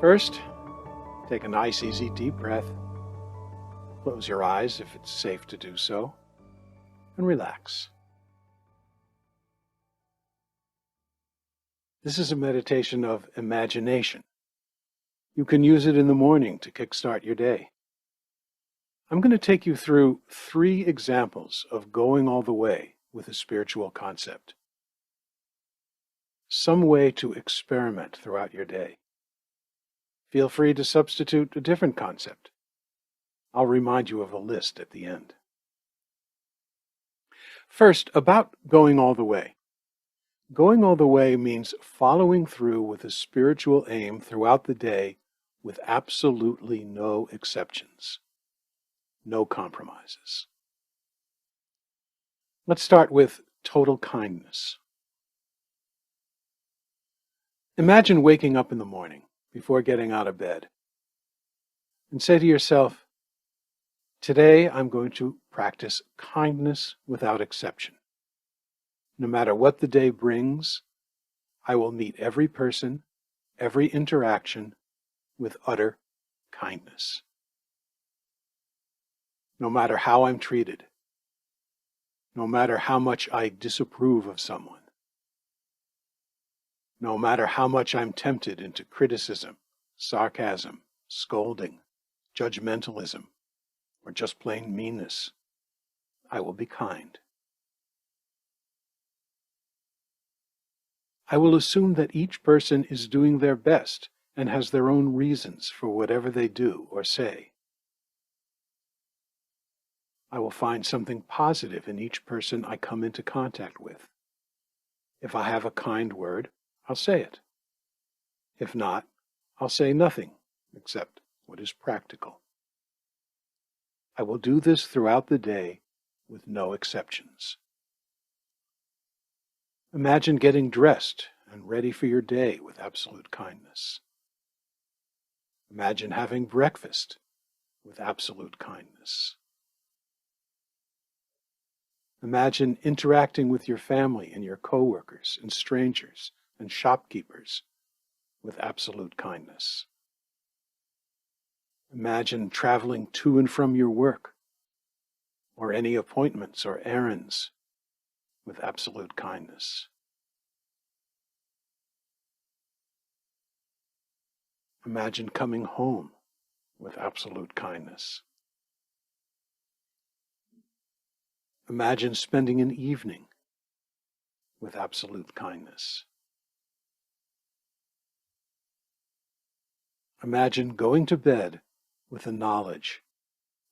First, take a nice, easy, deep breath. Close your eyes if it's safe to do so, and relax. This is a meditation of imagination. You can use it in the morning to kickstart your day. I'm going to take you through 3 examples of going all the way with a spiritual concept. Some way to experiment throughout your day. Feel free to substitute a different concept. I'll remind you of a list at the end. First, about going all the way. Going all the way means following through with a spiritual aim throughout the day with absolutely no exceptions, no compromises. Let's start with total kindness. Imagine waking up in the morning before getting out of bed and say to yourself, today I'm going to practice kindness without exception. No matter what the day brings, I will meet every person, every interaction with utter kindness. No matter how I'm treated, no matter how much I disapprove of someone, no matter how much I'm tempted into criticism, sarcasm, scolding, judgmentalism, or just plain meanness, I will be kind. I will assume that each person is doing their best and has their own reasons for whatever they do or say. I will find something positive in each person I come into contact with. If I have a kind word, I'll say it. If not, I'll say nothing except what is practical. I will do this throughout the day with no exceptions. Imagine getting dressed and ready for your day with absolute kindness. Imagine having breakfast with absolute kindness. Imagine interacting with your family and your coworkers and strangers and shopkeepers with absolute kindness. Imagine traveling to and from your work or any appointments or errands with absolute kindness. Imagine coming home with absolute kindness. Imagine spending an evening with absolute kindness. Imagine going to bed with the knowledge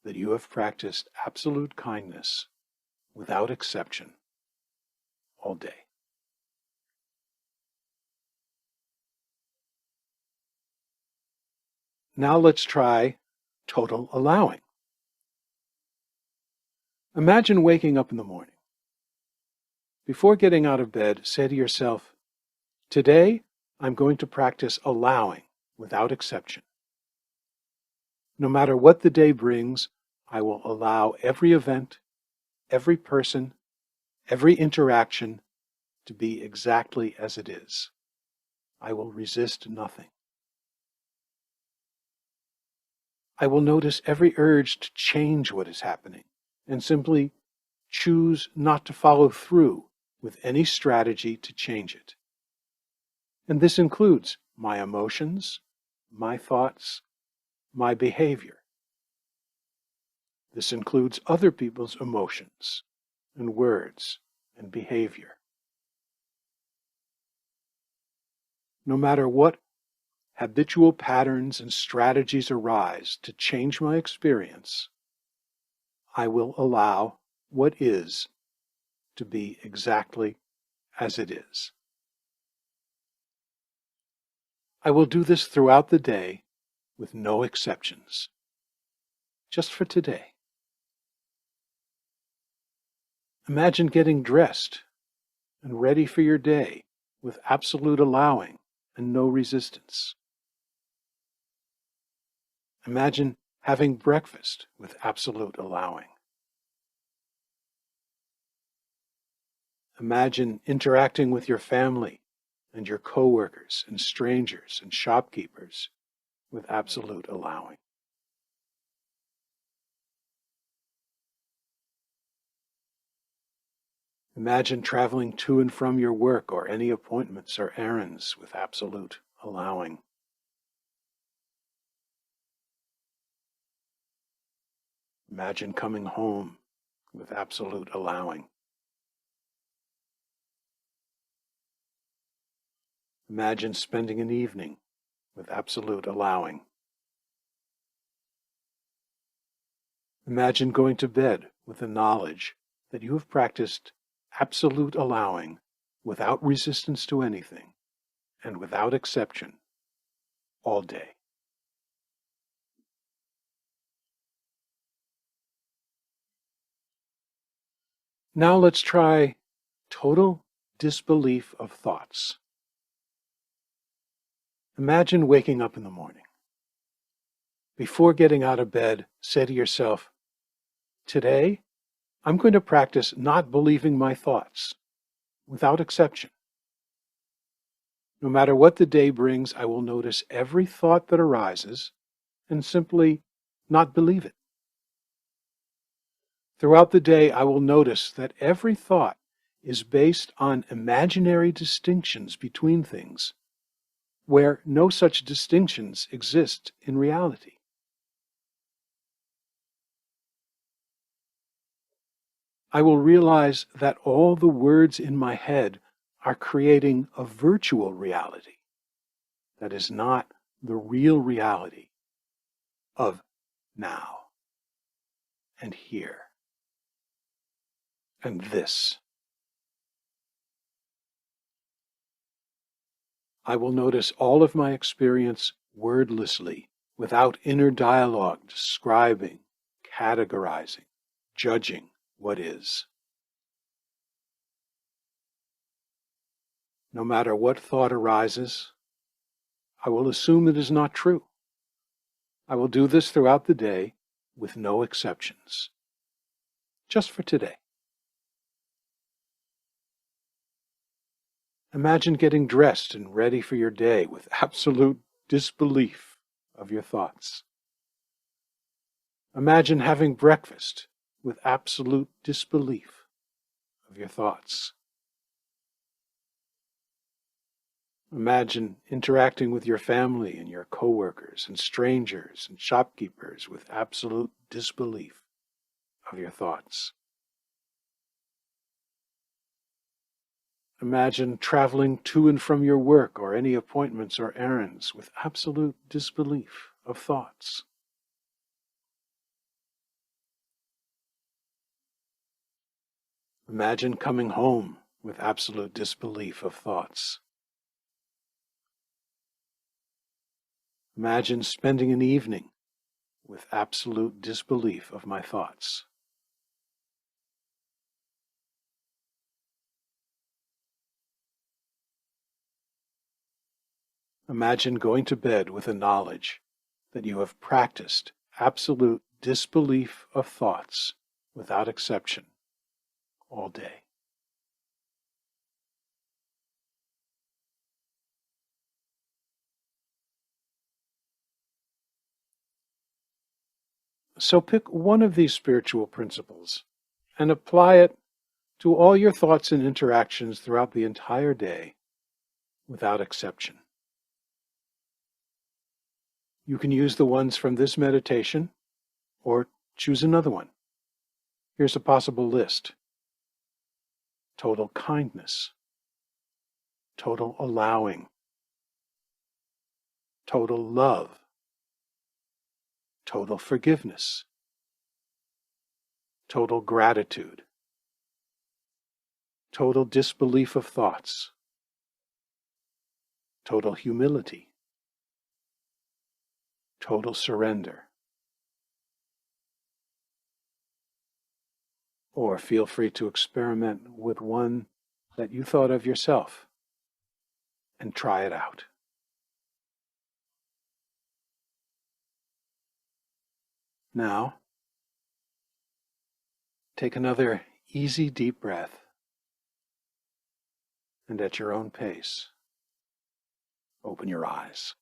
that you have practiced absolute kindness without exception all day. Now let's try total allowing. Imagine waking up in the morning. Before getting out of bed, say to yourself, today I'm going to practice allowing without exception. No matter what the day brings, I will allow every event, every person, every interaction to be exactly as it is. I will resist nothing. I will notice every urge to change what is happening and simply choose not to follow through with any strategy to change it. And this includes my emotions, my thoughts, my behavior. This includes other people's emotions and words and behavior. No matter what habitual patterns and strategies arise to change my experience, I will allow what is to be exactly as it is. I will do this throughout the day with no exceptions, just for today. Imagine getting dressed and ready for your day with absolute allowing and no resistance. Imagine having breakfast with absolute allowing. Imagine interacting with your family and your coworkers and strangers and shopkeepers with absolute allowing. Imagine traveling to and from your work or any appointments or errands with absolute allowing. Imagine coming home with absolute allowing. Imagine spending an evening with absolute allowing. Imagine going to bed with the knowledge that you have practiced absolute allowing without resistance to anything and without exception all day. Now let's try total disbelief of thoughts. Imagine waking up in the morning. Before getting out of bed, say to yourself, today, I'm going to practice not believing my thoughts, without exception. No matter what the day brings, I will notice every thought that arises and simply not believe it. Throughout the day, I will notice that every thought is based on imaginary distinctions between things, where no such distinctions exist in reality. I will realize that all the words in my head are creating a virtual reality that is not the real reality of now and here and this. I will notice all of my experience wordlessly, without inner dialogue describing, categorizing, judging what is. No matter what thought arises, I will assume it is not true. I will do this throughout the day with no exceptions. Just for today. Imagine getting dressed and ready for your day with absolute disbelief of your thoughts. Imagine having breakfast with absolute disbelief of your thoughts. Imagine interacting with your family and your coworkers and strangers and shopkeepers with absolute disbelief of your thoughts. Imagine traveling to and from your work or any appointments or errands with absolute disbelief of thoughts. Imagine coming home with absolute disbelief of thoughts. Imagine spending an evening with absolute disbelief of my thoughts. Imagine going to bed with the knowledge that you have practiced absolute disbelief of thoughts without exception all day. So pick one of these spiritual principles and apply it to all your thoughts and interactions throughout the entire day without exception. You can use the ones from this meditation or choose another one. Here's a possible list. Total kindness, total allowing, total love, total forgiveness, total gratitude, total disbelief of thoughts, total humility, total surrender. Or feel free to experiment with one that you thought of yourself and try it out. Now, take another easy deep breath, and at your own pace, open your eyes.